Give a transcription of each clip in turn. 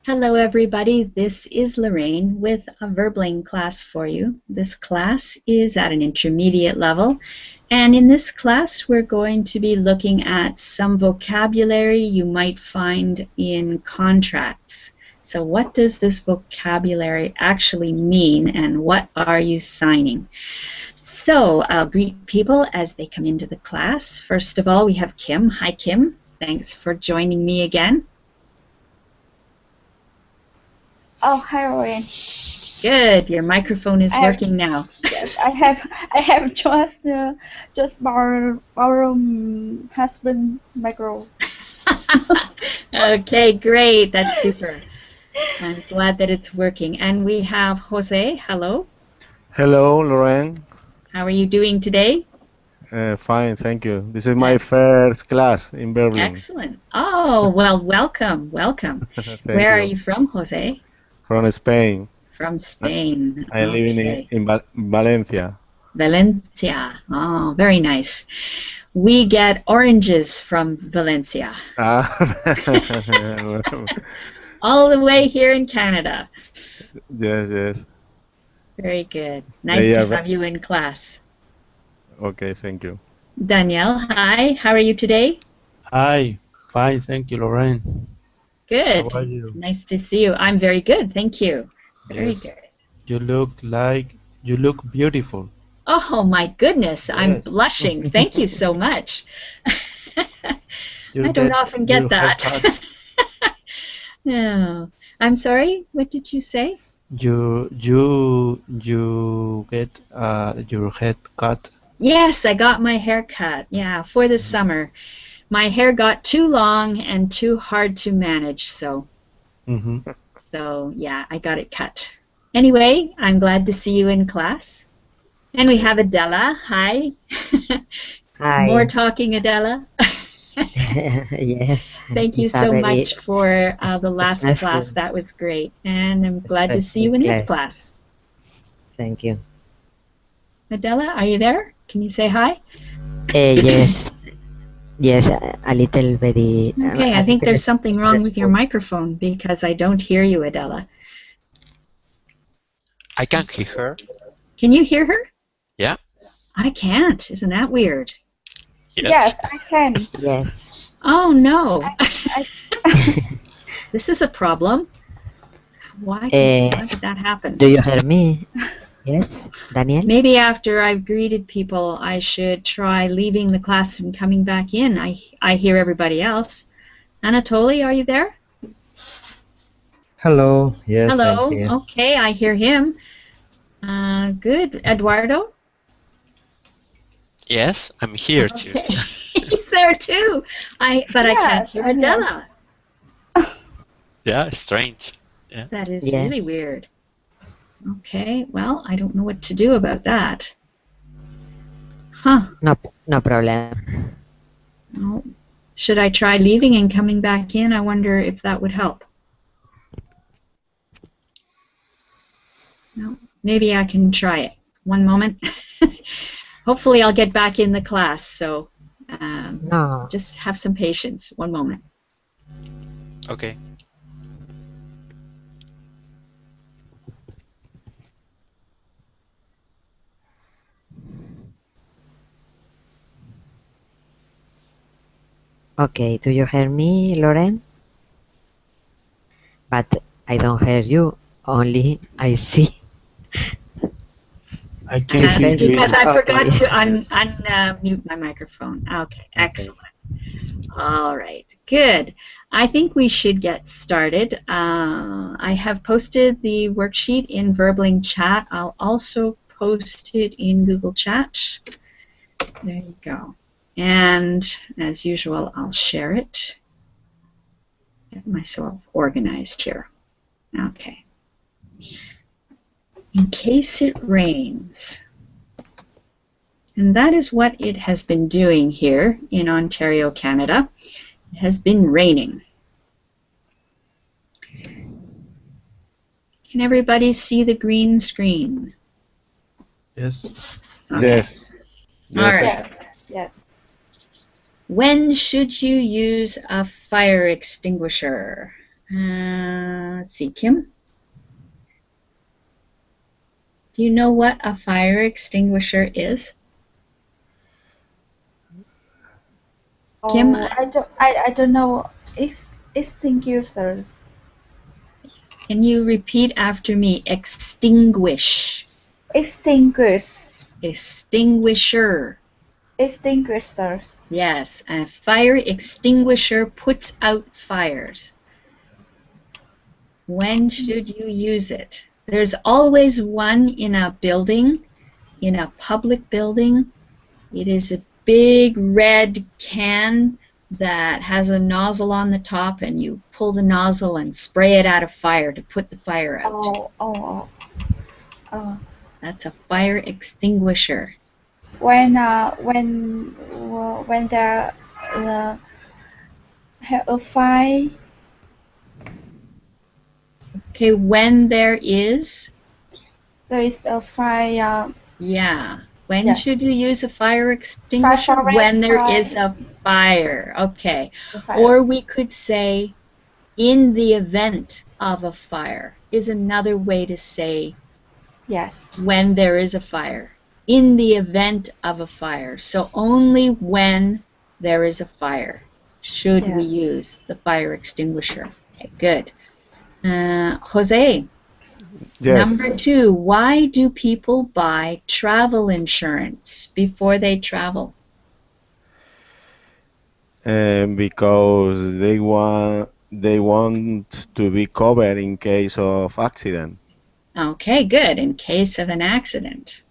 Hello everybody, this is Lorraine with a Verbling class for you. This class is at an intermediate level, and in this class we're going to be looking at some vocabulary you might find in contracts. So what does this vocabulary actually mean, and what are you signing? So I'll greet people as they come into the class. First of all, we have Kim. Hi Kim, thanks for joining me again. Oh, hi, Lorraine. Good. Your microphone is working now. Yes, I have just borrowed husband micro. Okay, great. That's super. I'm glad that it's working. And we have Jose. Hello. Hello, Lorraine. How are you doing today? Fine, thank you. This is my first class in Berlin. Excellent. Oh, well, welcome, welcome. Where are you from, Jose? From Spain. From Spain. I live in Valencia. Valencia. Oh, very nice. We get oranges from Valencia. All the way here in Canada. Yes, yes. Very good. Nice to have you in class. Okay, thank you. Danielle, hi. How are you today? Hi. Fine, thank you, Lorraine. Good. How are you? Nice to see you. I'm very good, thank you. Very good. You look beautiful. Oh my goodness, I'm blushing. Thank you so much. I don't often get that. No. I'm sorry, what did you say? You get your head cut. Yes, I got my hair cut. Yeah, for the summer. My hair got too long and too hard to manage, so yeah, I got it cut. Anyway, I'm glad to see you in class. And we have Adela. Hi. Hi. More talking, Adela. Yes. Thank you so much for the last class. That was great. And I'm glad to see you in this class. Thank you. Adela, are you there? Can you say hi? Yes. Yes, a little very... Okay, I think there's something wrong with your microphone because I don't hear you, Adela. I can hear her. Can you hear her? Yeah. I can't. Isn't that weird? Yes, I can. Yes. Oh, no. This is a problem. Why did that happen? Do you hear me? Yes, Daniel? Maybe after I've greeted people, I should try leaving the class and coming back in. I hear everybody else. Anatoly, are you there? Hello. Yes, hello. I'm here. Okay, I hear him. Good. Eduardo? Yes, I'm here too. Okay. He's there too. But I can't hear Adela. Yeah, strange. Yeah. That is really weird. Okay, well, I don't know what to do about that. Huh. No problem. Well, should I try leaving and coming back in? I wonder if that would help. No, maybe I can try it. One moment. Hopefully I'll get back in the class, so just have some patience. One moment. Okay. Okay, do you hear me, Lauren? But I don't hear you, only I see. I can hear you. Because I forgot to unmute my microphone. Okay, excellent. All right, good. I think we should get started. I have posted the worksheet in Verbling chat. I'll also post it in Google Chat. There you go. And as usual, I'll share it. Get myself organized here. Okay. In case it rains. And that is what it has been doing here in Ontario, Canada. It has been raining. Can everybody see the green screen? Yes. Okay. Yes. All right. Yes. When should you use a fire extinguisher? Let's see, Kim. Do you know what a fire extinguisher is? Kim, I don't know. Extinguishers. can you repeat after me? Extinguish. Extinguish. Extinguisher. Extinguishers. Yes, a fire extinguisher puts out fires. When should you use it? There's always one in a building, in a public building. It is a big red can that has a nozzle on the top, and you pull the nozzle and spray it at a fire to put the fire out. Oh. That's a fire extinguisher. When there have a fire. Okay, when there is. There is a fire. Yeah. When Yes. should you use a fire extinguisher? When there is a fire. Okay. Or we could say, in the event of a fire is another way to say Yes. when there is a fire. In the event of a fire. So only when there is a fire should we use the fire extinguisher. Okay, good. Jose, Yes. number 2, why do people buy travel insurance before they travel? Because they want to be covered in case of accident. Okay, good. In case of an accident.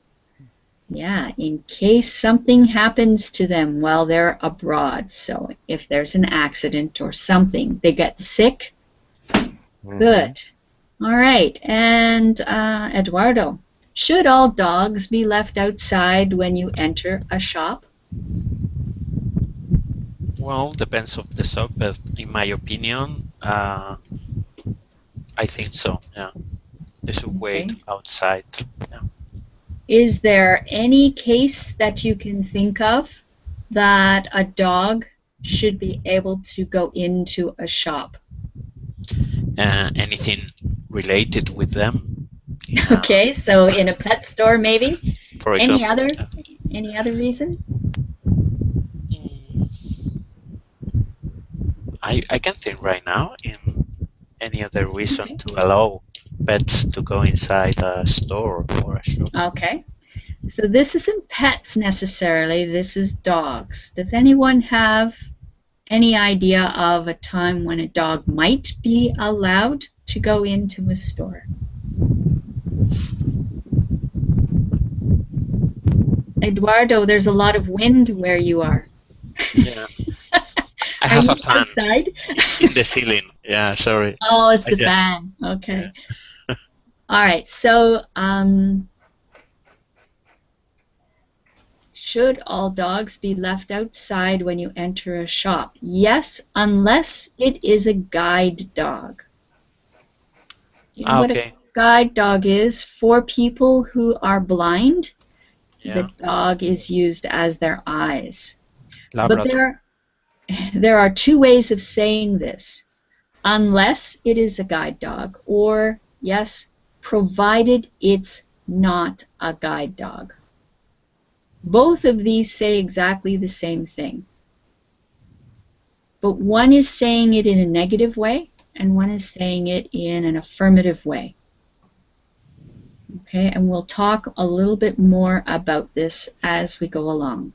Yeah, in case something happens to them while they're abroad. So if there's an accident or something, they get sick. Good. All right. And Eduardo, should all dogs be left outside when you enter a shop? Well, depends of the shop, but in my opinion, I think so. Yeah, they should wait outside. Yeah. Is there any case that you can think of that a dog should be able to go into a shop? Anything related with them? Okay, so in a pet store maybe? For Any example, other reason? I can't think right now in any other reason to allow pets to go inside a store or a shop. Okay. So this isn't pets necessarily, this is dogs. Does anyone have any idea of a time when a dog might be allowed to go into a store? Eduardo, there's a lot of wind where you are. Yeah. I Are have you a fan outside? in the ceiling. Yeah, sorry. Oh, it's the I fan. Okay. All right. So, should all dogs be left outside when you enter a shop? Yes, unless it is a guide dog. You know what a guide dog is? For people who are blind, the dog is used as their eyes. Labrador. But there are two ways of saying this. Unless it is a guide dog, or, yes, provided it's not a guide dog. Both of these say exactly the same thing. But one is saying it in a negative way, and one is saying it in an affirmative way. Okay, and we'll talk a little bit more about this as we go along.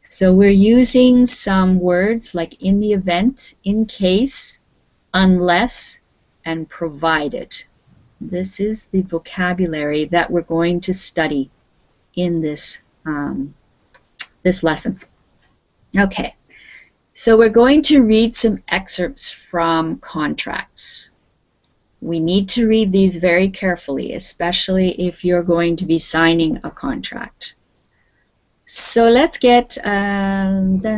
So we're using some words like in the event, in case, unless, and provided. This is the vocabulary that we're going to study in this this lesson. Okay, so we're going to read some excerpts from contracts. We need to read these very carefully, especially if you're going to be signing a contract. So let's get Danielle.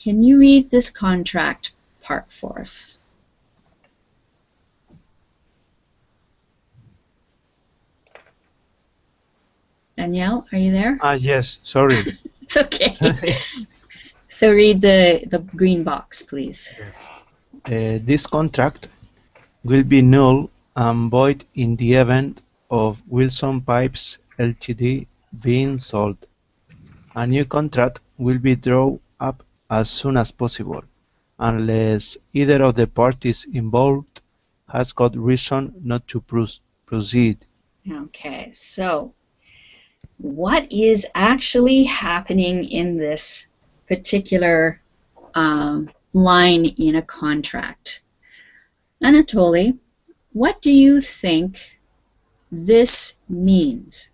Can you read this contract part for us? Danielle, are you there? Yes, sorry. It's okay. So read the green box, please. Yes. This contract will be null and void in the event of Wilson Pipes Ltd being sold. A new contract will be drawn up as soon as possible, unless either of the parties involved has got reason not to proceed. Okay, so what is actually happening in this particular line in a contract? Anatoly, what do you think this means?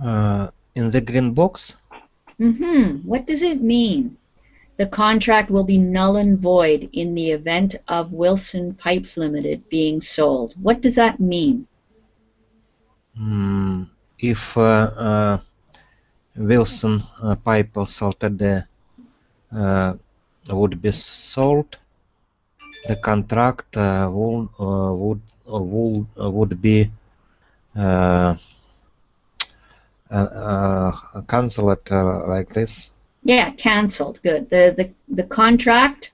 In the green box, What does it mean? The contract will be null and void in the event of Wilson Pipes Limited being sold. What does that mean? if Wilson Pipes Ltd would be sold, the contract would be cancelled like this. Yeah, canceled. Good. The contract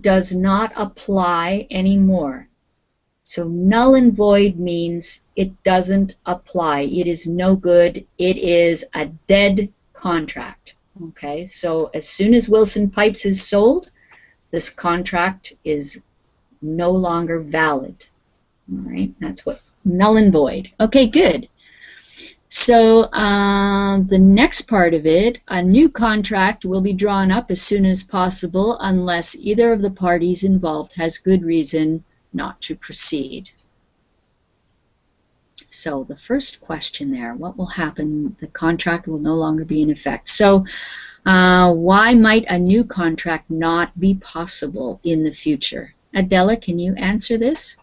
does not apply anymore. So null and void means it doesn't apply. It is no good. It is a dead contract. Okay, so as soon as Wilson Pipes is sold, this contract is no longer valid. All right, that's what null and void. Okay, good. So the next part of it, a new contract will be drawn up as soon as possible unless either of the parties involved has good reason not to proceed. So the first question there, what will happen? The contract will no longer be in effect. So why might a new contract not be possible in the future? Adela, can you answer this?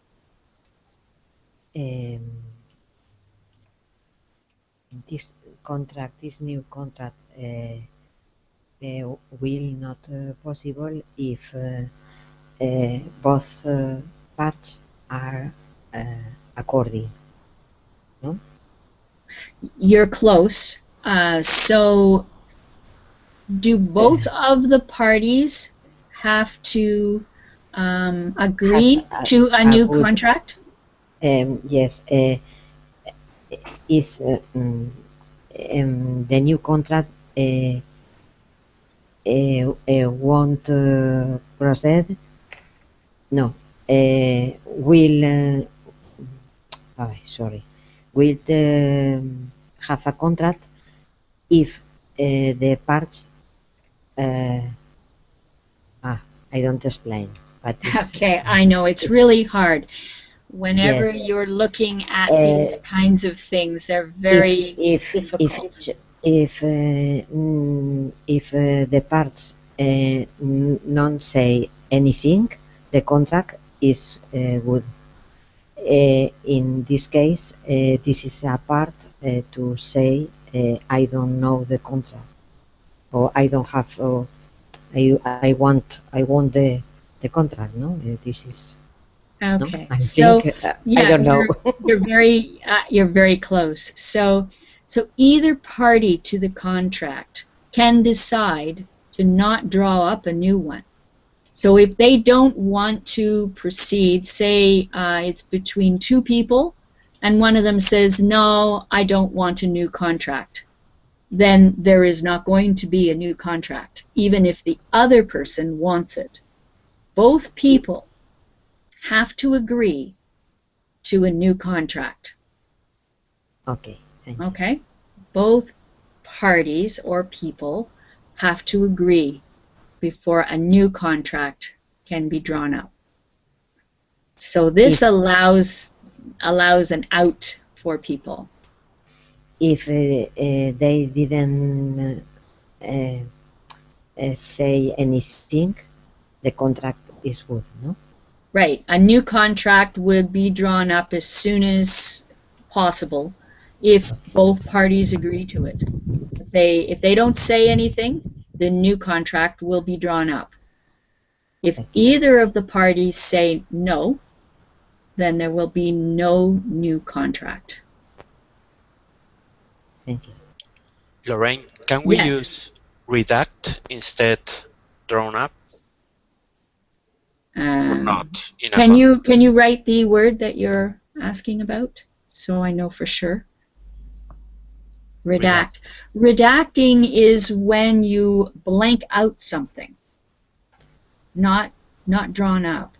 This new contract will not possible if both parts are according. No? You're close. So do both of the parties have to agree to a new contract? Yes. Is the new contract won't proceed? No. Will have a contract if the parts I don't explain, but okay, I know it's really hard. Whenever yes. You're looking at these kinds of things, they're very difficult. If the parts not say anything, the contract is good. In this case, this is a part to say I don't know the contract, or I don't have, or I want the contract. No, this is. Okay, no? so yeah, I don't know. you're very close. So either party to the contract can decide to not draw up a new one. So if they don't want to proceed, say it's between two people, and one of them says, no, I don't want a new contract, then there is not going to be a new contract, even if the other person wants it. Both people have to agree to a new contract. Okay. Thank you. Okay? Both parties or people have to agree before a new contract can be drawn up. So this allows an out for people. If they didn't say anything, the contract is good, no? Right. A new contract would be drawn up as soon as possible if both parties agree to it. If they don't say anything, the new contract will be drawn up. If either of the parties say no, then there will be no new contract. Thank you. Lorraine, can we Yes. use redact instead drawn up? not in a Can you write the word that you're asking about so I know for sure? Redact. Redacting is when you blank out something, not drawn up.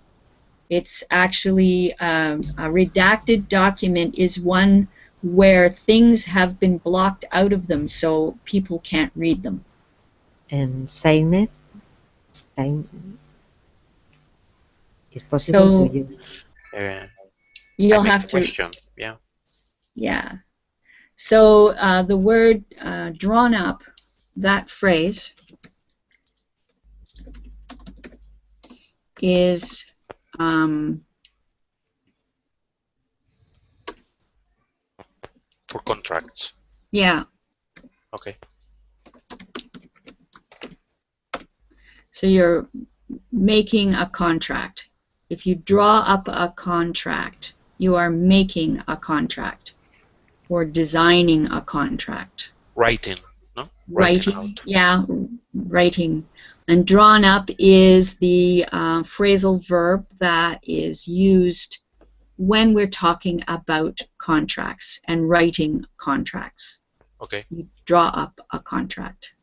It's actually a redacted document is one where things have been blocked out of them so people can't read them. And sign is possible to use. You'll have to. Question. Yeah. Yeah. So the word drawn up, that phrase, is For contracts. Yeah. Okay. So you're making a contract. If you draw up a contract, you are making a contract or designing a contract. Writing, no? Writing, out. yeah, writing. And drawn up is the phrasal verb that is used when we're talking about contracts and writing contracts. Okay. You draw up a contract.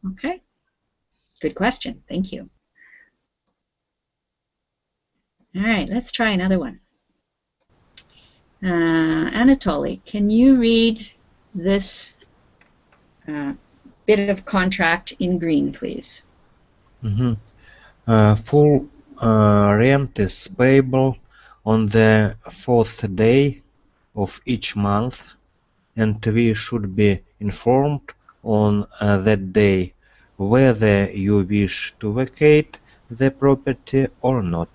Okay. Good question. Thank you. All right, let's try another one. Anatoly, can you read this bit of contract in green, please? Full rent is payable on the 4th day of each month, and we should be informed on that day whether you wish to vacate the property or not.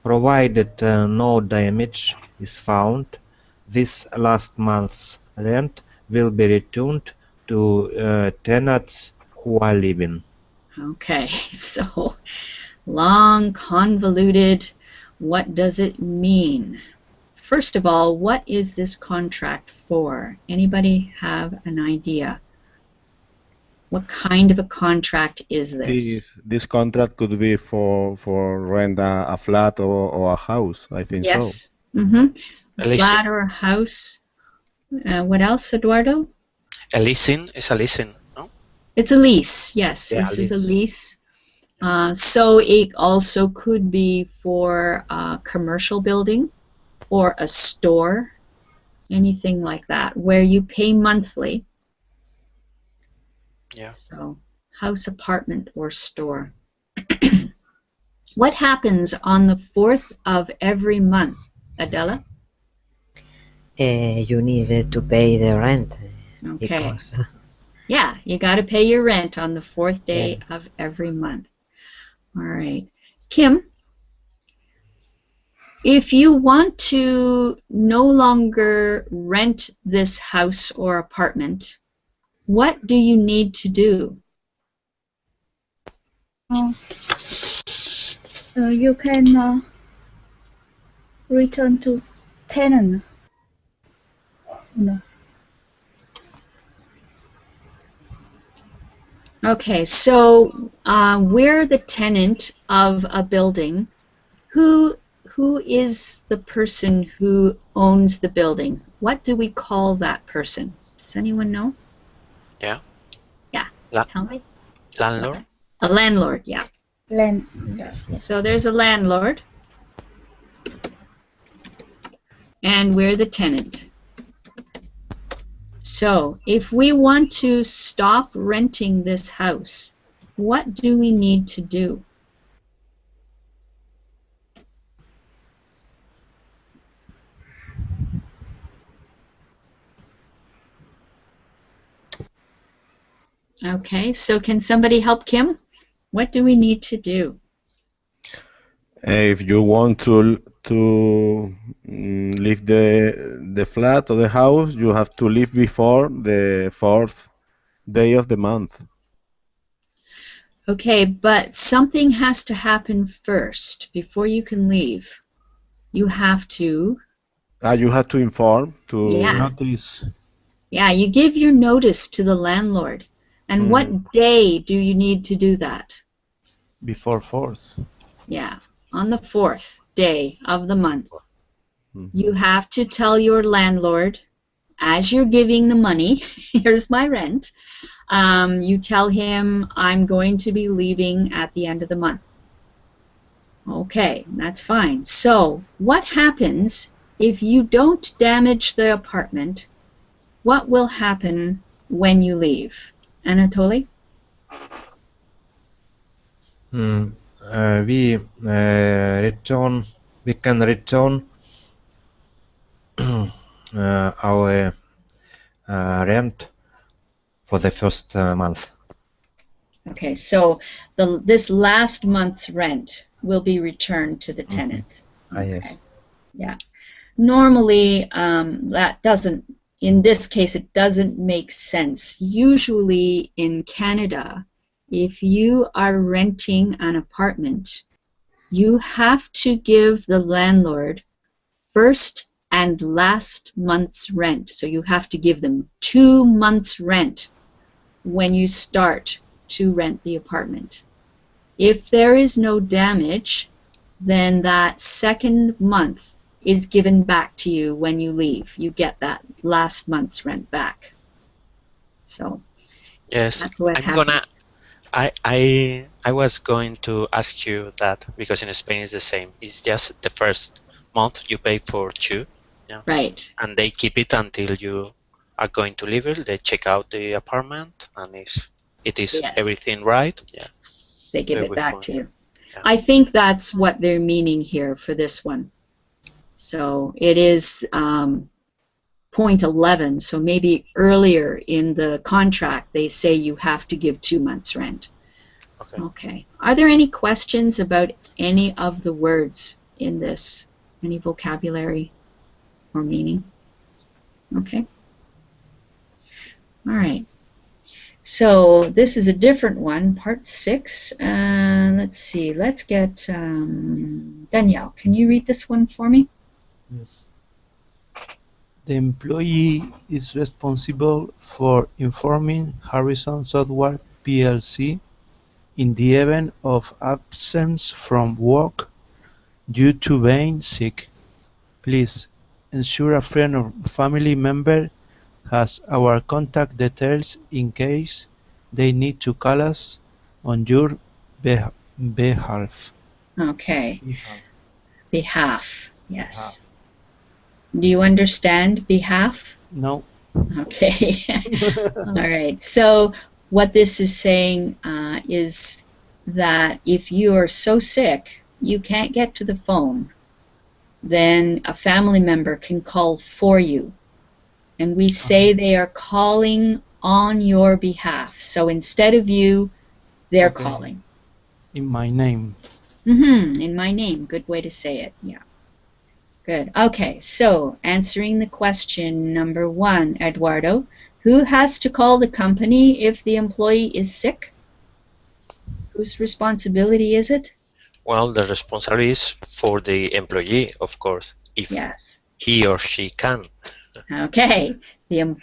Provided no damage is found, this last month's rent will be returned to tenants who are living. Okay, so long, convoluted. What does it mean? First of all, what is this contract for? Anybody have an idea? What kind of a contract is this? This contract could be for rent a flat or a house. I think yes. so. Mm-hmm. A leasing. flat or a house. What else, Eduardo? A leasing is a leasing, no? It's a lease. Yes, Yeah, this is a lease. So it also could be for a commercial building or a store, anything like that, where you pay monthly. Yeah. So house, apartment, or store. What happens on the 4th of every month, Adela? You need to pay the rent. Okay. Because, yeah, you got to pay your rent on the 4th day Yes. of every month. All right. Kim, if you want to no longer rent this house or apartment, what do you need to do? You can return to tenant. No. Okay, so we're the tenant of a building. Who is the person who owns the building? What do we call that person? Does anyone know? Yeah. Yeah. Tell me. Landlord? A landlord, yeah. So there's a landlord, and we're the tenant. So if we want to stop renting this house, what do we need to do? Okay, so can somebody help Kim? What do we need to do? If you want to leave the flat or the house, you have to leave before the 4th day of the month. Okay, but something has to happen first before you can leave. You have to... You have to inform to... Yeah. Notice. Yeah, you give your notice to the landlord. And what day do you need to do that? Before 4th. Yeah, on the 4th day of the month, Mhm. you have to tell your landlord, as you're giving the money, here's my rent, you tell him, I'm going to be leaving at the end of the month. Okay, that's fine. So, what happens if you don't damage the apartment? What will happen when you leave? Anatoly? We return. We can return our rent for the first month. Okay, so this last month's rent will be returned to the tenant. Yes. Okay, yeah. Normally, that doesn't, in this case, it doesn't make sense. Usually in Canada, if you are renting an apartment, you have to give the landlord first and last month's rent. So you have to give them 2 months' rent when you start to rent the apartment. If there is no damage, then that second month is given back to you when you leave. You get that last month's rent back. So Yes, that's what I'm happens. gonna. I was going to ask you that because in Spain it's the same. It's just the first month you pay for 2, yeah, Right. and they keep it until you are going to leave it. They check out the apartment, and if it is Yes. everything right, yeah, They give they it will back go. to you. Yeah. I think that's what they're meaning here for this one. So it is point 11. So maybe earlier in the contract they say you have to give 2 months rent. Okay. Okay. Are there any questions about any of the words in this? Any vocabulary or meaning? Okay. All right. So this is a different one, part 6. Let's see. Let's get Danielle. Can you read this one for me? Yes. The employee is responsible for informing Harrison Software plc in the event of absence from work due to being sick. Please ensure a friend or family member has our contact details in case they need to call us on your behalf. Okay. Behalf. Yes. Do you understand behalf? No. Okay. All right. So what this is saying is that if you are so sick you can't get to the phone, then a family member can call for you. And we say they are calling on your behalf. So instead of you, they're Okay. calling. In my name. In my name. Good way to say it. Yeah. Good. Okay, so answering the question number 1, Eduardo, who has to call the company if the employee is sick? Whose responsibility is it? Well, the responsibility is for the employee, of course, if Yes. he or she can. Okay, the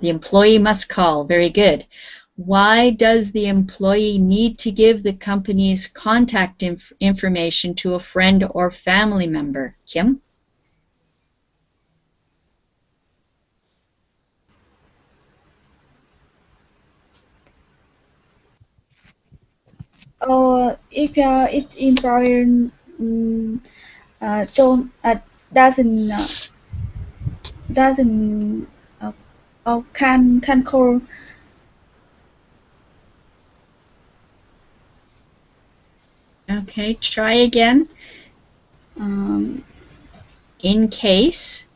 employee must call. Very good. Why does the employee need to give the company's contact information to a friend or family member? Kim? Or if employer don't doesn't or can call. Okay, try again. In case.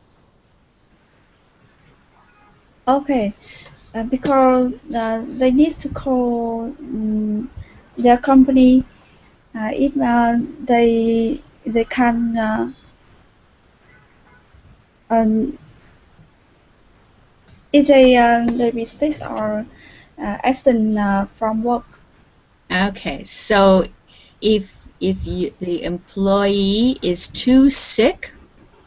Okay, because they need to call their company if they can if they mistakes or absent from work. Okay, so if the employee is too sick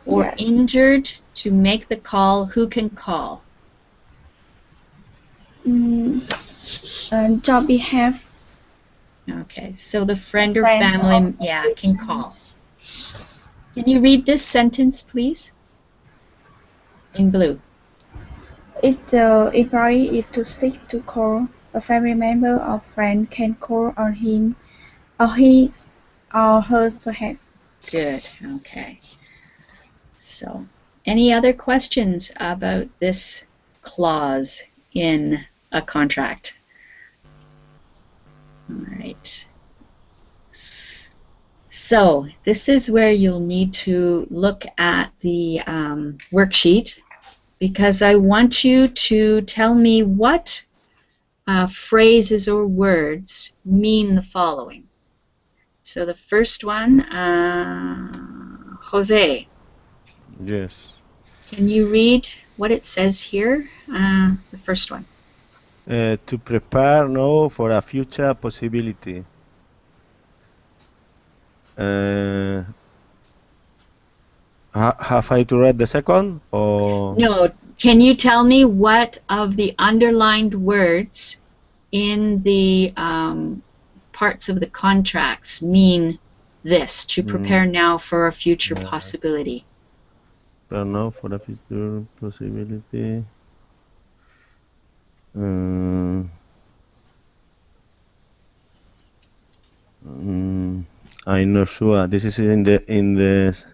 or Yes. injured to make the call, who can call? Job behalf. Okay, so the friend or Friends family, of yeah, can call. Can you read this sentence, please? In blue. If the employee is too sick to call, a family member or friend can call on him or his or hers perhaps. Good, okay. So, any other questions about this clause in a contract? All right. So, this is where you'll need to look at the worksheet, because I want you to tell me what phrases or words mean the following. So the first one, Jose, Yes. can you read what it says here? The first one. To prepare now for a future possibility. Have I to read the second? Or No, can you tell me what of the underlined words in the parts of the contracts mean this, to prepare now for a future possibility? prepare now for a future possibility. I'm not sure. This is in the.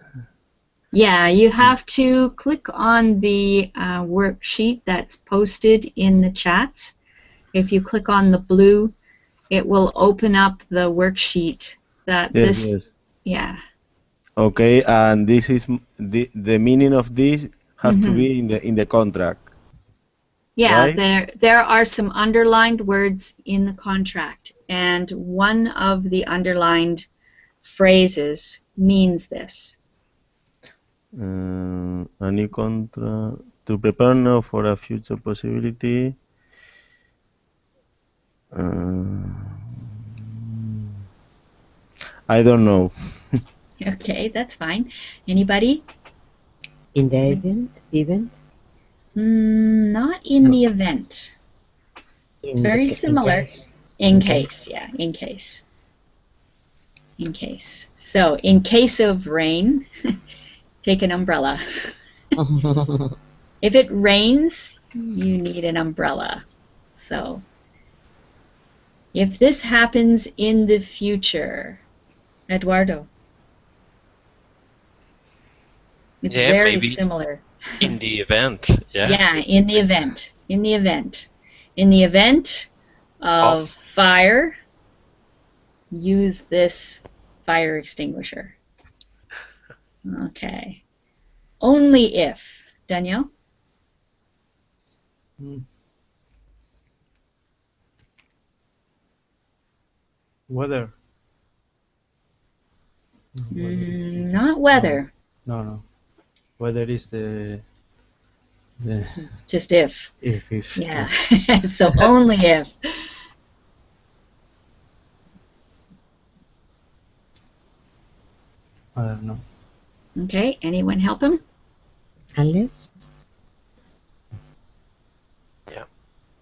Yeah, you have to click on the worksheet that's posted in the chats. If you click on the blue, it will open up the worksheet that Yes. Yeah. Okay, and this is the meaning of this has to be in the contract. Yeah, right? there are some underlined words in the contract, and one of the underlined phrases means this. A new contract to prepare now for a future possibility. I don't know. Okay, that's fine. Anybody? In the event? Not in the event. It's very similar. In case, yeah, in case. In case. So, in case of rain, take an umbrella. If it rains, you need an umbrella. So, if this happens in the future, Eduardo, it's very maybe similar. in the event, yeah. Yeah, in the event. In the event. In the event of fire, use this fire extinguisher. Okay. Only if. Danielle? Weather. Not weather. No. Weather is the It's just if. if. Yeah. So only if. I don't know. Okay. Anyone help him? Unless? Yeah.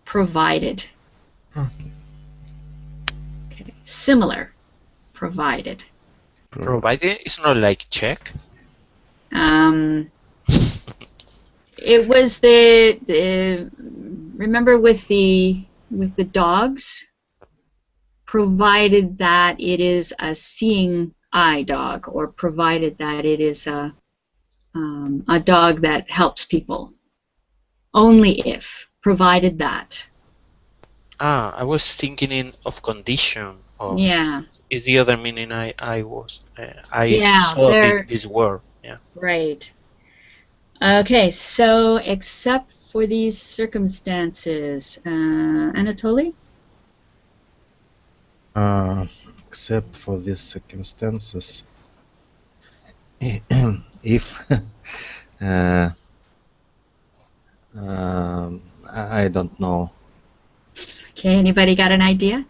Provided. Okay. Okay. Similar. Provided. Provided is not like check. It was the remember with the dogs, provided that it is a seeing eye dog, or provided that it is a dog that helps people. Only if, provided that. I was thinking of condition. Of, yeah. Is the other meaning I Yeah, saw this word. Yeah. Right. Okay, so except for these circumstances, Anatoly? Except for these circumstances, if I don't know. Okay, anybody got an idea?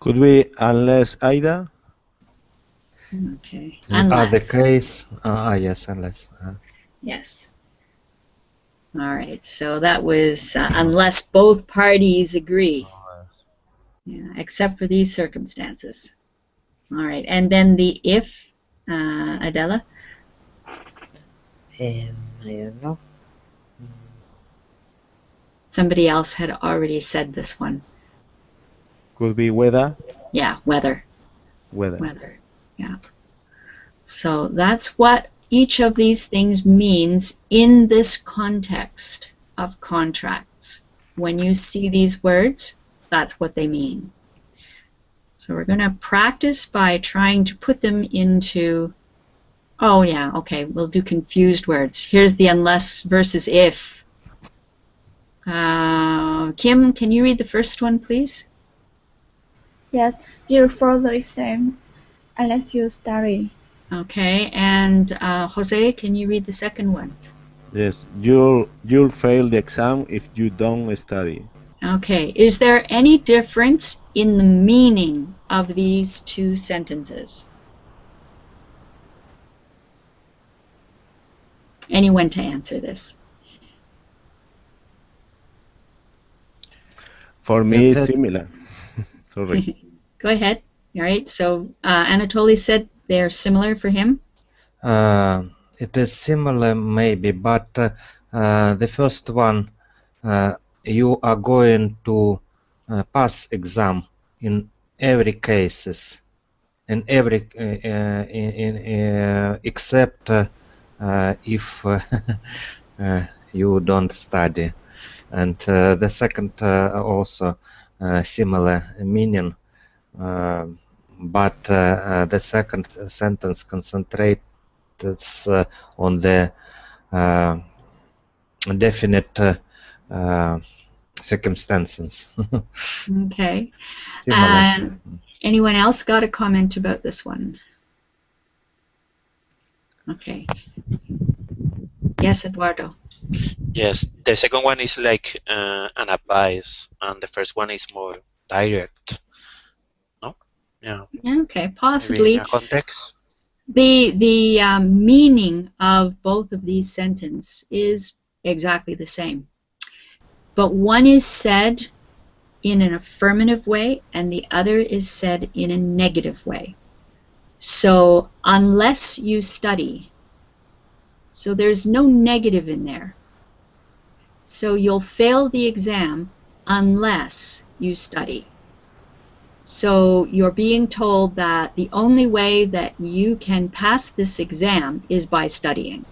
Could be unless either. Okay, In other unless. case, yes, unless. Yes. All right, so that was unless both parties agree. Yeah, except for these circumstances. All right, and then the if, Adela? I don't know. Somebody else had already said this one. Could be whether. Yeah, whether. Whether. Whether, yeah. So that's what each of these things means in this context of contracts. When you see these words, that's what they mean. So we're going to practice by trying to put them into, oh yeah, okay, we'll do confused words. Here's the unless versus if. Kim, can you read the first one, please? Yes, you follow the exam unless you study. Okay, and Jose, can you read the second one? Yes, you'll fail the exam if you don't study. Okay, is there any difference in the meaning of these two sentences? Anyone to answer this? For me, it's similar. Sorry. Go ahead. All right, so Anatoly said they're similar for him? It is similar maybe, but the first one, you are going to pass exam in every cases, in every except if you don't study, and the second also similar meaning, but the second sentence concentrates on the definite circumstances. Okay. Similar. Anyone else got a comment about this one? Okay. Yes, Eduardo. Yes, the second one is like an advice, and the first one is more direct. No? Yeah. Okay, possibly. Maybe in a context. The meaning of both of these sentences is exactly the same. But one is said in an affirmative way and the other is said in a negative way. So unless you study, so there's no negative in there. So you'll fail the exam unless you study. So you're being told that the only way that you can pass this exam is by studying.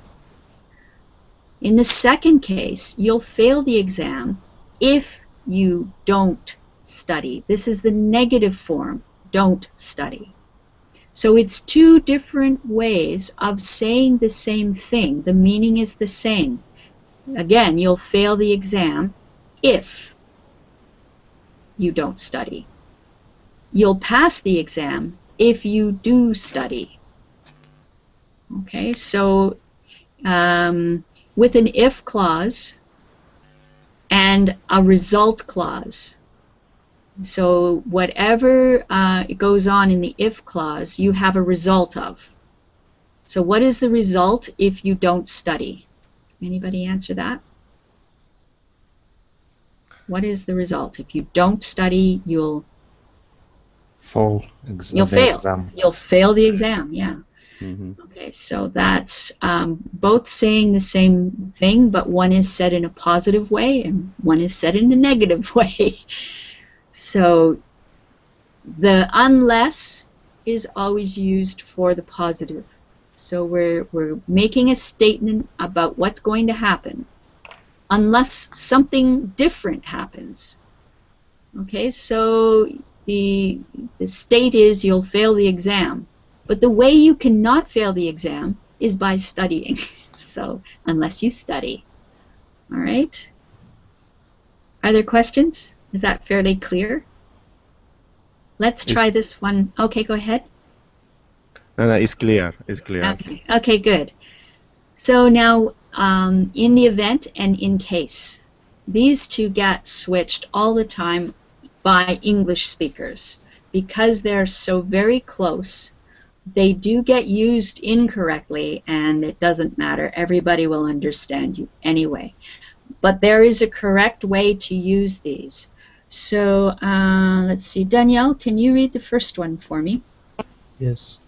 In the second case, you'll fail the exam if you don't study. This is the negative form, don't study. So it's two different ways of saying the same thing. The meaning is the same. Again, you'll fail the exam if you don't study. You'll pass the exam if you do study. Okay, so with an if clause and a result clause. So whatever goes on in the if clause, you have a result of. So what is the result if you don't study? Anybody answer that? What is the result? If you don't study, you'll fail. Exam. You'll fail the exam, yeah. Mm-hmm. Okay, so that's both saying the same thing, but one is said in a positive way and one is said in a negative way. So the unless is always used for the positive. So we're making a statement about what's going to happen unless something different happens. Okay, so the state is you'll fail the exam. But the way you cannot fail the exam is by studying. So unless you study. All right? Are there questions? Is that fairly clear? Let's try this one. Okay, go ahead. No, it's clear. It's clear. Okay, okay, good. So now, in the event and in case, these two get switched all the time by English speakers. Because they're so very close, they do get used incorrectly, and it doesn't matter. Everybody will understand you anyway. But there is a correct way to use these. So let's see. Danielle, can you read the first one for me? Yes.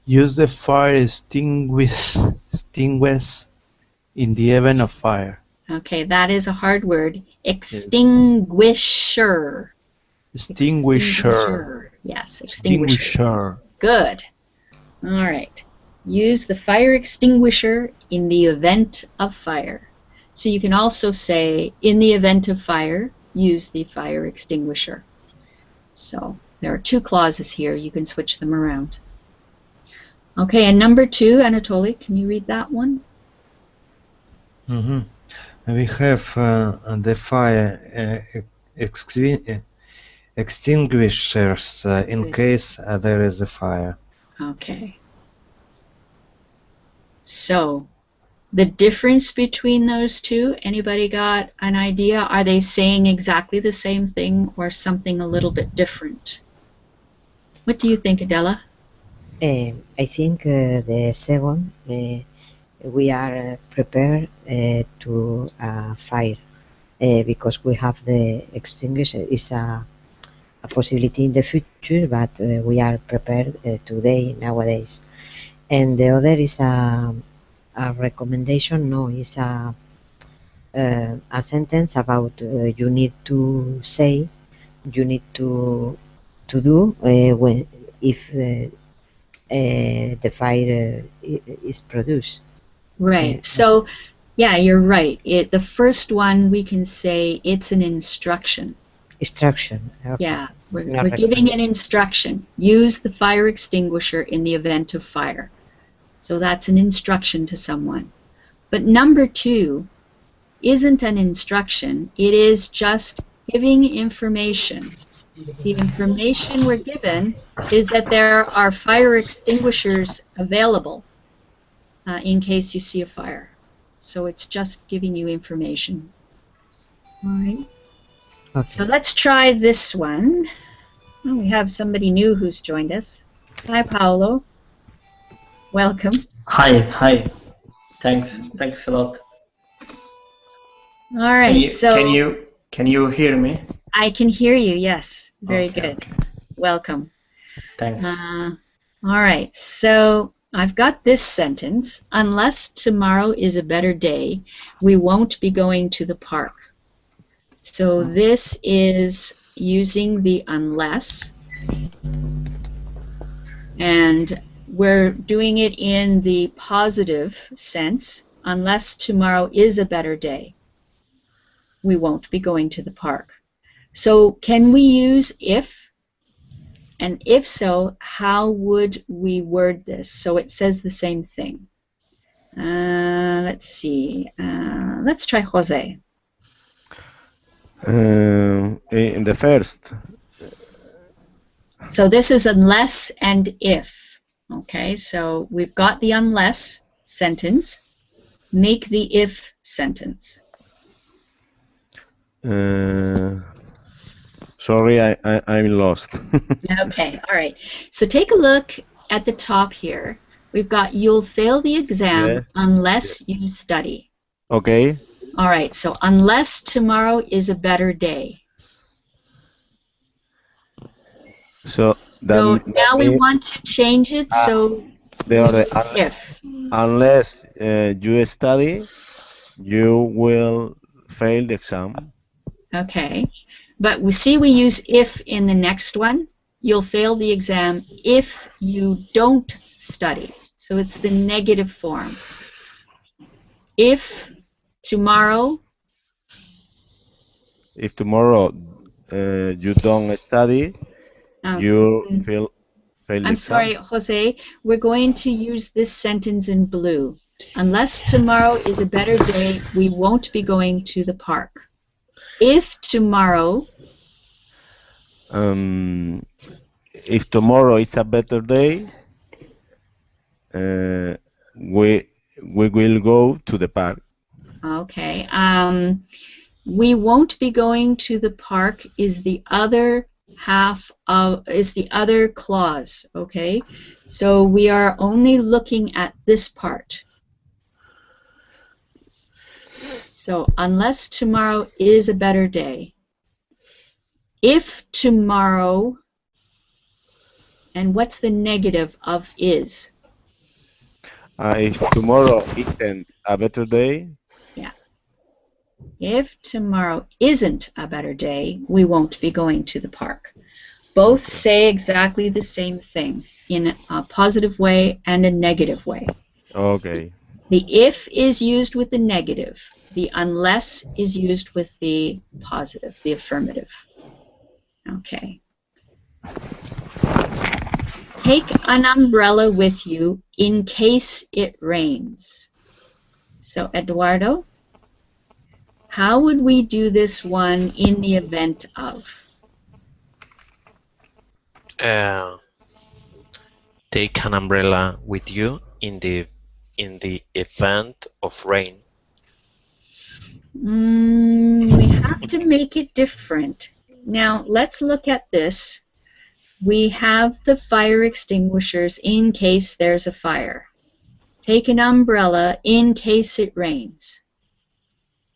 Use the fire extinguisher in the event of fire. Okay, that is a hard word. Extinguisher. Extinguisher. Yes, extinguisher. Extinguisher. Good. All right. Use the fire extinguisher in the event of fire. So you can also say, in the event of fire, use the fire extinguisher. So there are two clauses here. You can switch them around. Okay, and number 2, Anatoly, can you read that one? We have the fire extinguishers in case there is a fire. Okay. So, the difference between those two, anybody got an idea? Are they saying exactly the same thing or something a little bit different? What do you think, Adela? I think the second, we are prepared to fire because we have the extinguisher. Is a possibility in the future, but we are prepared today, nowadays. And the other is a recommendation. No, is a sentence about you need to say, you need to do when if the fire is produced. Right. So, yeah, you're right. The first one we can say it's an instruction. Instruction. Okay. Yeah, we're giving an instruction. Use the fire extinguisher in the event of fire. So that's an instruction to someone. But number 2 isn't an instruction. It is just giving information. The information we're given is that there are fire extinguishers available in case you see a fire. So it's just giving you information. All right. Okay. So let's try this one. Oh, we have somebody new who's joined us. Hi, Paolo. Welcome. Hi. Thanks a lot. All right. Can you hear me? I can hear you. Yes. Very good. Okay. Welcome. Thanks. All right. So I've got this sentence. Unless tomorrow is a better day, we won't be going to the park. So this is using the unless, and we're doing it in the positive sense. Unless tomorrow is a better day, we won't be going to the park. So can we use if? And if so, how would we word this? So it says the same thing. Let's see. Let's try Jose. In the first. So this is unless and if. Okay, so we've got the unless sentence. Make the if sentence. Sorry, I'm lost. Okay, all right. So take a look at the top here. We've got you'll fail the exam unless you study. Okay. All right, so unless tomorrow is a better day. So now we want to change it, so if. Unless you study, you will fail the exam. Okay, but we see we use if in the next one. You'll fail the exam if you don't study. So it's the negative form. If tomorrow you don't study, you fail the exam. I'm sorry, Jose. We're going to use this sentence in blue. Unless tomorrow is a better day, we won't be going to the park. If tomorrow is a better day, we will go to the park. Okay. We won't be going to the park is the other other clause. Okay. So we are only looking at this part. So unless tomorrow is a better day. if tomorrow, and what's the negative of is? If tomorrow isn't a better day, Yeah. If tomorrow isn't a better day, we won't be going to the park. Both say exactly the same thing in a positive way and a negative way. okay. The if is used with the negative. The unless is used with the positive, the affirmative. Okay. Take an umbrella with you in case it rains. So, Eduardo, how would we do this one in the event of? Take an umbrella with you in the event of rain. We have to make it different. Now, let's look at this. We have the fire extinguishers in case there's a fire. Take an umbrella in case it rains.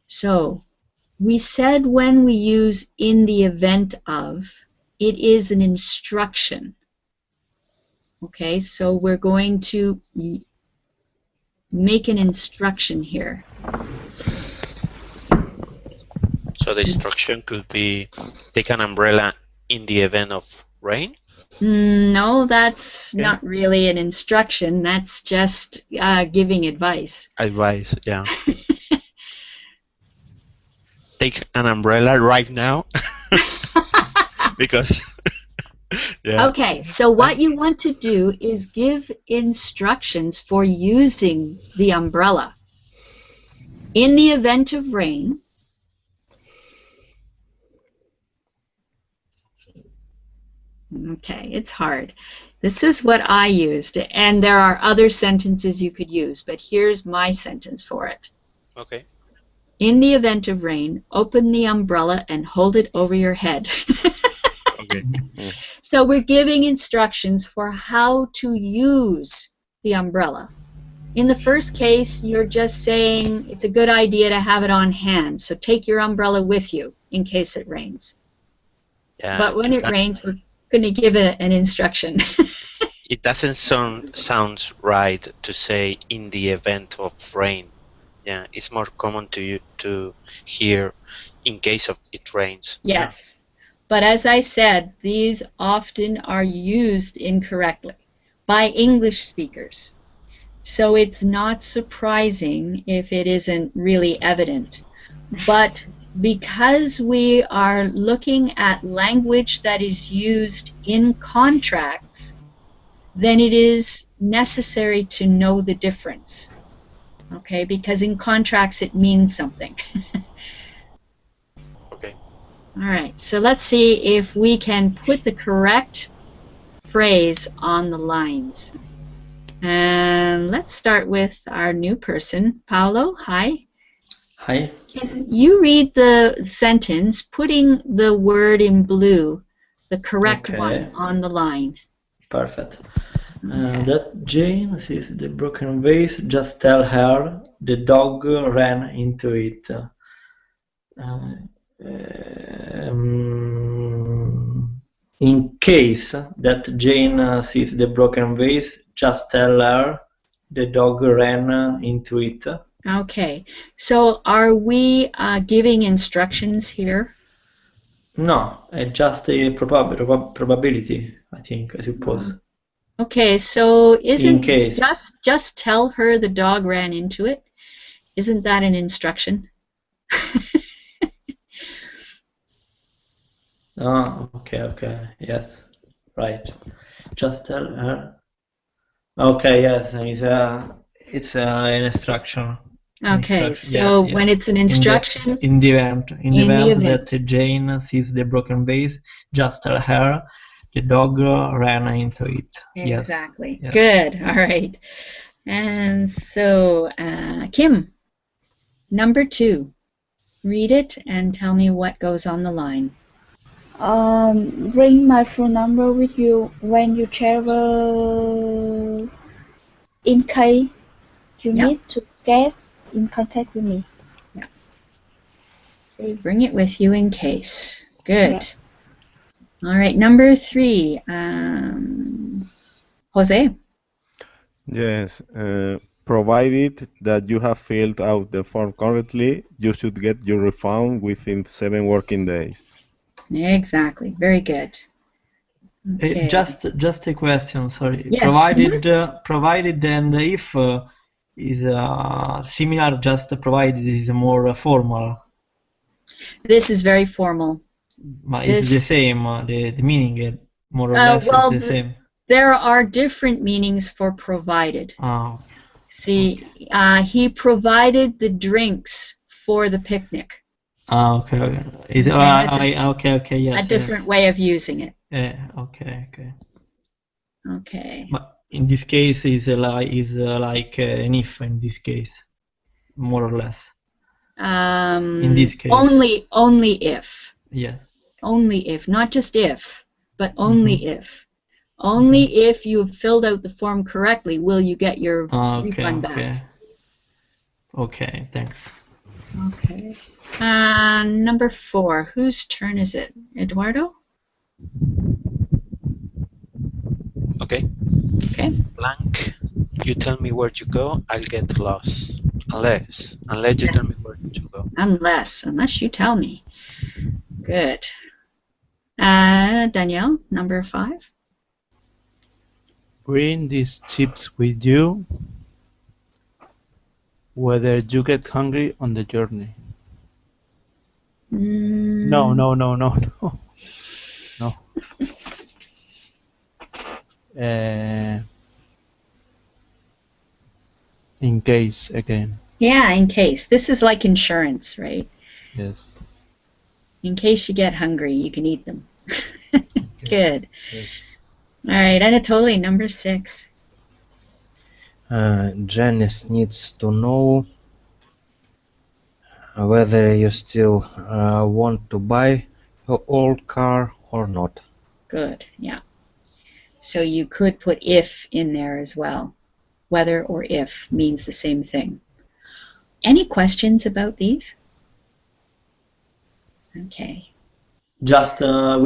So, we said when we use in the event of, it is an instruction. Okay, so we're going to make an instruction here. So the instruction could be take an umbrella in the event of rain? No, that's not really an instruction. That's just giving advice. Advice, yeah. Take an umbrella right now. Because yeah. Okay, so what you want to do is give instructions for using the umbrella. In the event of rain, okay, it's hard. This is what I used, and there are other sentences you could use, but here's my sentence for it. Okay. In the event of rain, open the umbrella and hold it over your head. Okay. So we're giving instructions for how to use the umbrella. In the first case, you're just saying it's a good idea to have it on hand, so take your umbrella with you in case it rains. Yeah, But when it rains, we're going to give it an instruction. it doesn't sounds right to say in the event of rain. Yeah, it's more common to hear in case of it rains. Yes. But as I said, these often are used incorrectly by English speakers. So it's not surprising if it isn't really evident. But because we are looking at language that is used in contracts, then it is necessary to know the difference. Okay, because in contracts it means something. Okay. All right, so let's see if we can put the correct phrase on the lines. And let's start with our new person, Paulo. Hi. Hi. Can you read the sentence putting the word in blue, the correct one, on the line? Perfect. That Jane sees the broken vase, just tell her the dog ran into it. In case that Jane sees the broken vase, just tell her the dog ran into it. Okay, so are we giving instructions here? No, just a probability, I suppose. Okay, so isn't In case. just tell her the dog ran into it? Isn't that an instruction? Oh, okay, yes, right. Just tell her. Okay, yes, it's an instruction. Okay, so yes. when it's an instruction, In the event that Jane sees the broken vase, just tell her the dog ran into it. exactly. Yes. Good. All right. And so, Kim, number 2. Read it and tell me what goes on the line. Bring my phone number with you when you travel in case you need to get in contact with me. Yeah. Okay, bring it with you in case. Good. Yes. All right, number 3. Jose. Yes. Provided that you have filled out the form correctly, you should get your refund within 7 working days. Exactly. Very good. Okay. Just a question, sorry. Yes. Provided and if is similar, just provided is more formal. This is very formal. But it's the same, the meaning more or less well, is the same. There are different meanings for provided. Oh. See, he provided the drinks for the picnic. Okay. Is okay, yes. A different way of using it. Okay. Okay. But in this case, is like an if. In this case, more or less. In this case. Only if. Yeah. Only if, not just if, but only if. Only if you have filled out the form correctly will you get your refund back. Okay, thanks. Okay. Number 4. Whose turn is it? Eduardo? Okay. Okay. Blank. You tell me where to go, I'll get lost. Unless you tell me where to go. Unless you tell me. Good. Danielle, number 5. Bring these chips with you, whether you get hungry on the journey. No. In case, again. Yeah, in case. This is like insurance, right? Yes. In case you get hungry, you can eat them. Good. Yes. All right, Anatoly, number 6. Janice needs to know whether you still want to buy your old car or not. Good, yeah. So you could put if in there as well. Whether or if means the same thing. Any questions about these? Okay. Just do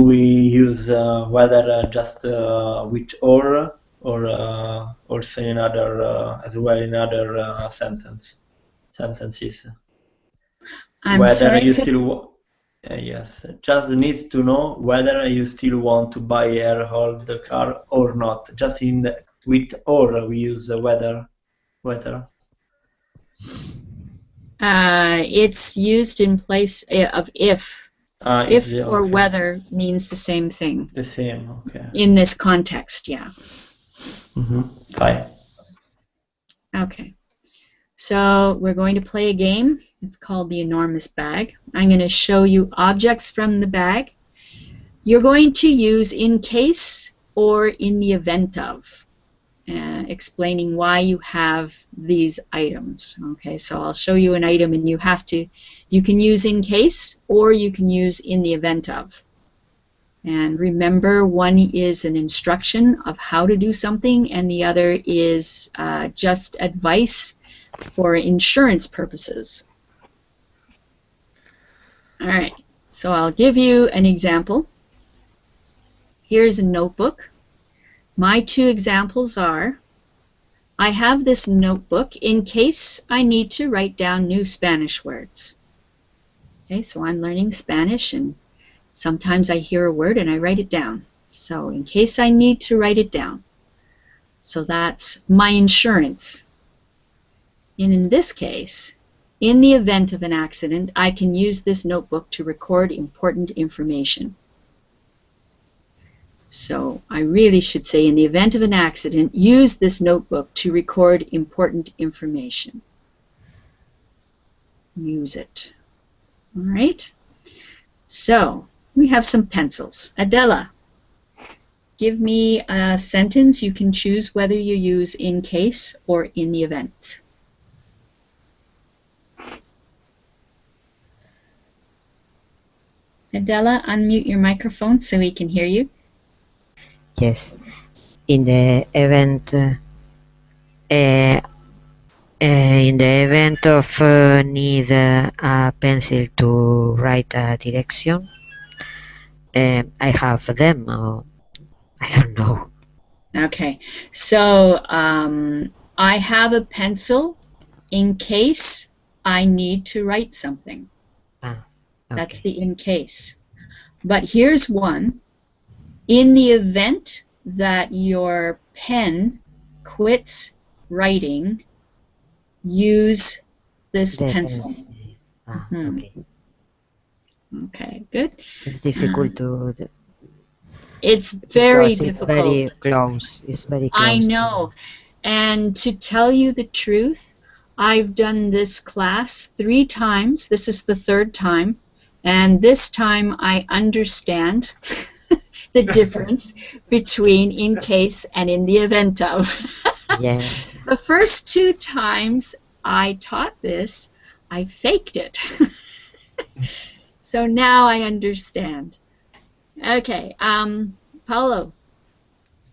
we use whether just with or also in other as well in other sentences? I'm whether sorry, you still yes, just needs to know whether you still want to buy or hold the car or not. Just with or we use whether. It's used in place of if. If or okay. whether means the same thing. The same, okay. In this context, yeah. Fine. Okay. So we're going to play a game. It's called the enormous bag. I'm going to show you objects from the bag. You're going to use in case or in the event of, explaining why you have these items. Okay, so I'll show you an item and you can use in case or you can use in the event of. And remember, one is an instruction of how to do something and the other is just advice for insurance purposes. All right, so I'll give you an example. Here's a notebook. My 2 examples are, I have this notebook in case I need to write down new Spanish words. Okay, so I'm learning Spanish and sometimes I hear a word and I write it down. So in case I need to write it down. So that's my insurance. And in this case, in the event of an accident, I can use this notebook to record important information. So I really should say, in the event of an accident, use this notebook to record important information. Use it. All right? So we have some pencils. Adela, give me a sentence. You can choose whether you use in case or in the event. Adela, unmute your microphone so we can hear you. Yes. In the event In the event of need a pencil to write a direction, I have them. I don't know. Okay, so I have a pencil in case I need to write something. Okay. That's the in case. But here's one. In the event that your pen quits writing, use this The pencil. pencil. Okay. Okay, good. It's difficult to. It's very because difficult. It's very close. It's very close. I know. And to tell you the truth, I've done this class 3 times. This is the 3rd time. And this time I understand the difference between in case and in the event of. Yes. The first 2 times I taught this, I faked it. So now I understand. Okay, Paulo,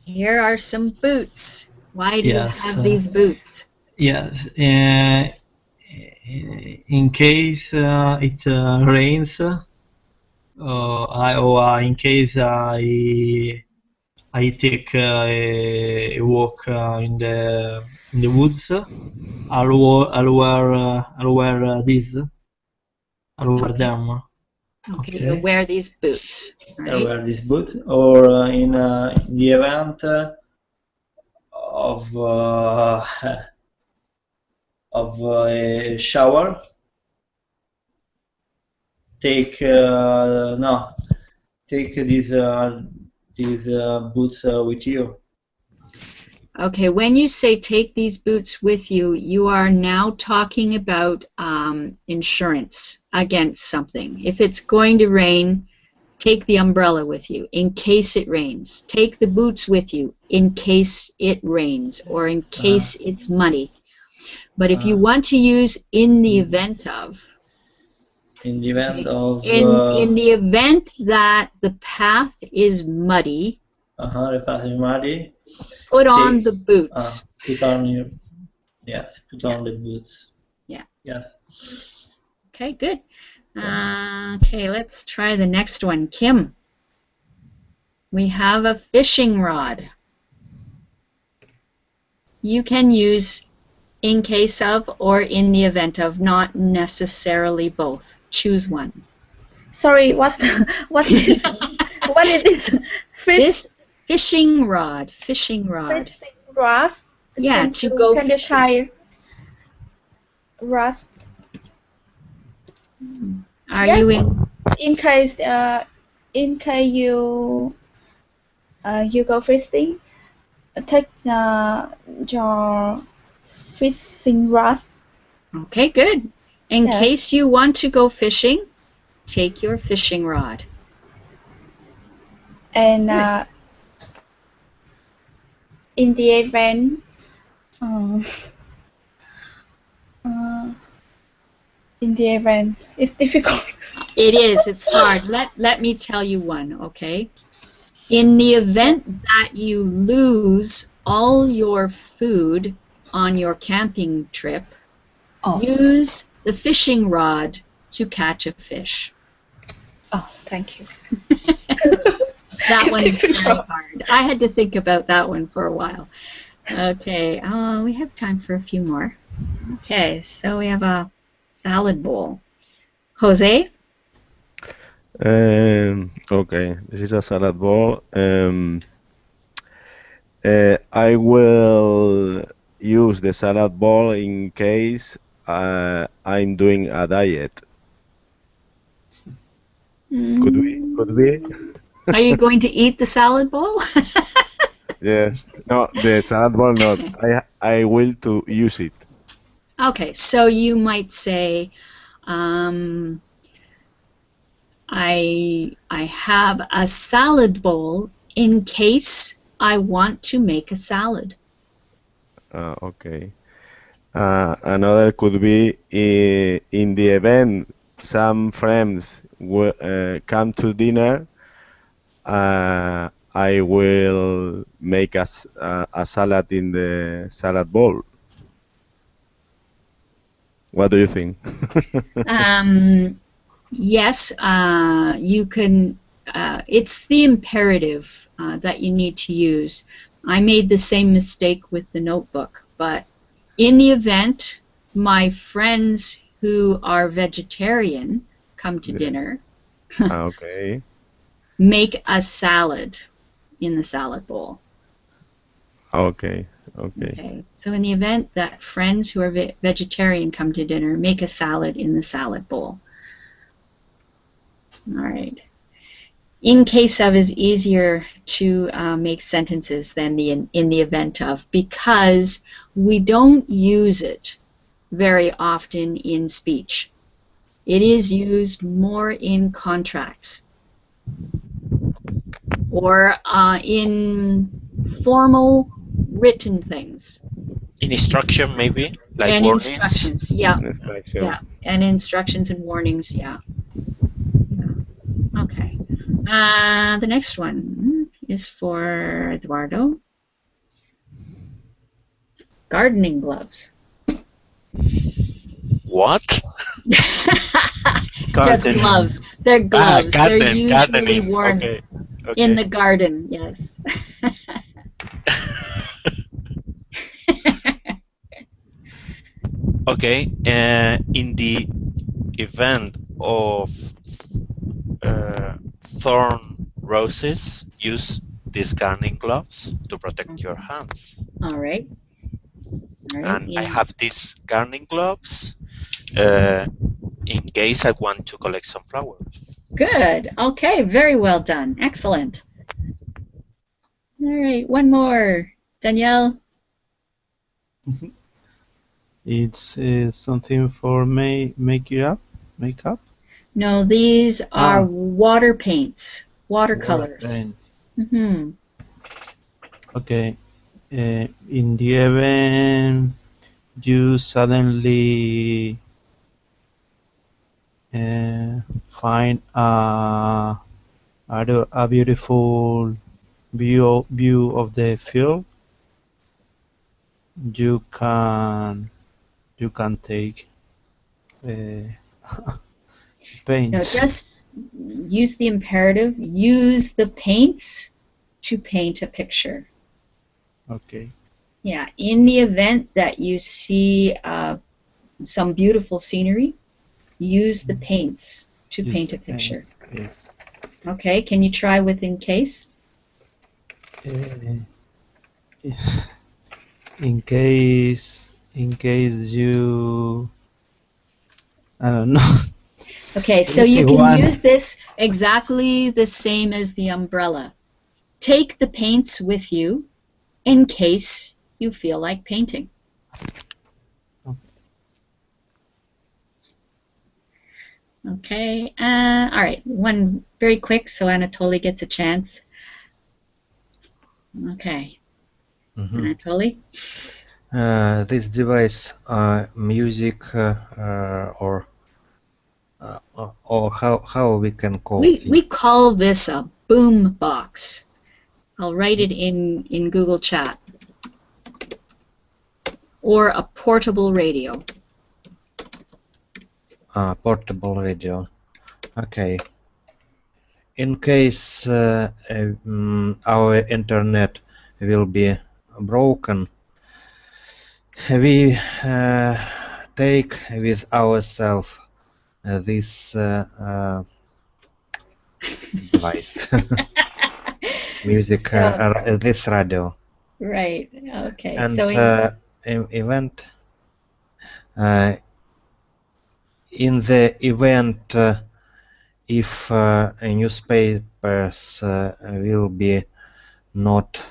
here are some boots. Why do you have these boots? Yes. In case it rains, in case I take a walk in the woods, I'll wear these. I'll wear them. Okay, you wear these boots. Right? I'll wear these boots, or in the event of a shower, take these boots with you. Okay, when you say take these boots with you, you are now talking about insurance against something. If it's going to rain, take the umbrella with you in case it rains. Take the boots with you in case it rains or in case it's muddy. But if you want to use in the event of, in the event of in the event that the path is muddy, the path is muddy, put on the boots. Put on the boots. Yeah. Yes. Okay, good. Okay, let's try the next one. Kim, we have a fishing rod. You can use in case of or in the event of, not necessarily both. Choose one. Sorry, what is this? This fishing rod. Fishing rod. Fishing rod. Yeah, to go fishing. Rod. Are you in? In case you go fishing, take your fishing rod. Okay, good. In case you want to go fishing, take your fishing rod. And in the event, it's difficult. It is. It's hard. Let me tell you one, okay? In the event that you lose all your food on your camping trip, use the fishing rod to catch a fish. Oh, thank you. That one is very hard. I had to think about that one for a while. Okay, we have time for a few more. Okay, so we have a salad bowl. Jose? Okay, this is a salad bowl. I will use the salad bowl in case I'm doing a diet. Could be. Are you going to eat the salad bowl? Yes. No, the salad bowl not. I will to use it. Okay, so you might say, I have a salad bowl in case I want to make a salad. Okay. Another could be in the event some friends come to dinner. I will make a salad in the salad bowl. What do you think? Yes, you can. It's the imperative that you need to use. I made the same mistake with the notebook, but in the event my friends who are vegetarian come to Yeah. dinner, Okay. make a salad in the salad bowl. Okay. Okay. Okay, so in the event that friends who are vegetarian come to dinner, make a salad in the salad bowl. All right. In case of is easier to make sentences than the in the event of, because we don't use it very often in speech. It is used more in contracts or in formal written things. In instruction, maybe, like And warnings. instructions, yeah, Instruction. yeah, and instructions and warnings, yeah. Okay. The next one is for Eduardo. Gardening gloves. What? Just Gardening. gloves. They're gloves. They're usually gardening. worn Okay. in the garden, yes. Okay. In the event of thorn roses, use these gardening gloves to protect your hands. All right. All right. And I have these gardening gloves in case I want to collect some flowers. Good. Okay. Very well done. Excellent. All right. One more. Danielle. It's something for makeup. No, these are water paints, watercolors. Paint. Mm-hmm. Okay. In the event you suddenly find a beautiful view of the field, you can take paint. No, just use the imperative. Use the paints to paint a picture. Okay. Yeah, in the event that you see some beautiful scenery, use the paints to Use paint the a picture. paint, yes. Okay, can you try with in case? In case you, I don't know. Okay, so Let me you see can one. use this exactly the same as the umbrella. Take the paints with you in case you feel like painting. Okay, all right, one very quick so Anatoly gets a chance. Okay, Anatoly? This device, music or how we can call it? We call this a boom box. I'll write it in Google Chat. Or a portable radio. Portable radio. Okay. In case our internet will be broken, we take with ourselves this device, music, this radio. Right. Okay. And So event. In the event, if newspapers will be not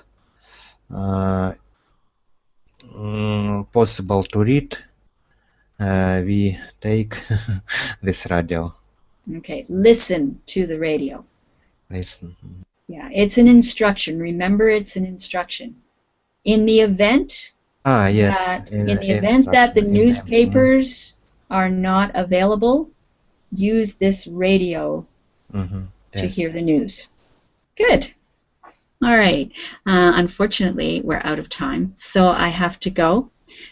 possible to read, we take this radio. okay, listen to the radio. Listen. Yeah, it's an instruction. Remember, it's an instruction. In the event Yes. that in the event that the newspapers are not available, use this radio to hear the news. Good. All right. Unfortunately, we're out of time, so I have to go.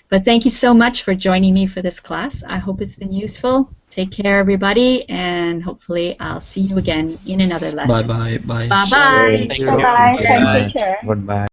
But thank you so much for joining me for this class. I hope it's been useful. Take care, everybody, and hopefully I'll see you again in another lesson. Bye bye. Bye-bye. Thank you. Bye bye. Thank you, Goodbye. teacher. Goodbye.